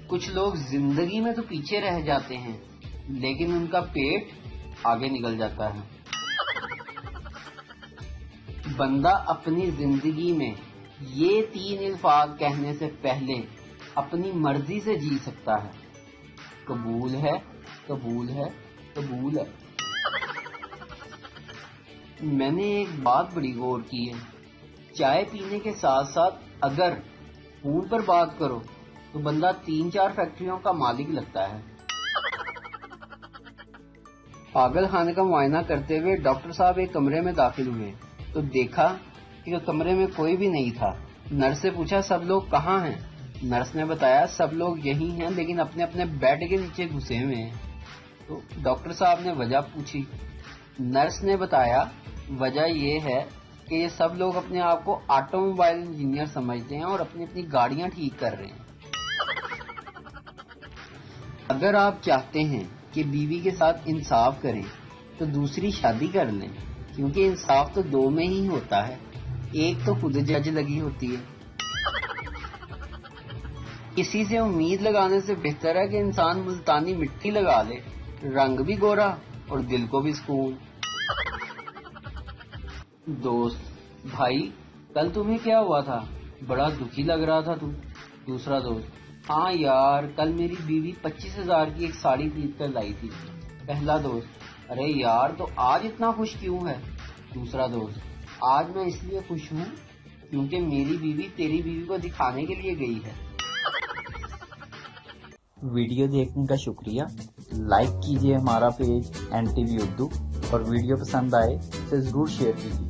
کچھ لوگ زندگی میں تو پیچھے رہ جاتے ہیں لیکن ان کا پیٹ آگے نکل جاتا ہے۔ بندہ اپنی زندگی میں یہ 3 الفاظ کہنے سے پہلے اپنی مرضی سے جی سکتا ہے: قبول ہے، قبول ہے، قبول ہے۔ میں نے ایک بات بڑی غور کی ہے، چائے پینے کے ساتھ ساتھ اگر فون پر بات کرو تو بندہ 3-4 فیکٹریوں کا مالک لگتا ہے۔ پاگل خانے کا معائنہ کرتے ہوئے ڈاکٹر صاحب ایک کمرے میں داخل ہوئے تو دیکھا کہ کمرے میں کوئی بھی نہیں تھا۔ نرس سے پوچھا سب لوگ کہاں ہیں؟ نرس نے بتایا سب لوگ یہی ہیں لیکن اپنے اپنے بیڈ کے نیچے گھسے ہوئے ہیں۔ تو ڈاکٹر صاحب نے وجہ پوچھی۔ نرس نے بتایا وجہ یہ ہے کہ یہ سب لوگ اپنے آپ کو آٹو موبائل انجینئر سمجھتے ہیں اور اپنی اپنی گاڑیاں ٹھیک کر رہے ہیں۔ اگر آپ چاہتے ہیں کہ بیوی کے ساتھ انصاف کریں تو دوسری شادی کر لیں، کیونکہ انصاف تو 2 میں ہی ہوتا ہے، ایک تو خود جج لگی ہوتی ہے۔ کسی سے امید لگانے سے بہتر ہے کہ انسان ملتانی مٹی لگا لے، رنگ بھی گورا اور دل کو بھی سکون۔ دوست: بھائی کل تمہیں کیا ہوا تھا؟ بڑا دکھی لگ رہا تھا تم۔ دوسرا دوست: ہاں یار کل میری بیوی 25,000 کی ایک ساڑی خرید کر لائی تھی۔ پہلا دوست: ارے یار تو آج اتنا خوش کیوں ہے؟ دوسرا دوست: آج میں اس لیے خوش ہوں کیونکہ میری بیوی تیری بیوی کو دکھانے کے لیے گئی ہے۔ ویڈیو دیکھنے کا شکریہ۔ لائک کیجیے ہمارا پیج NTV اردو اور ویڈیو پسند آئے تو ضرور شیئر کیجیے۔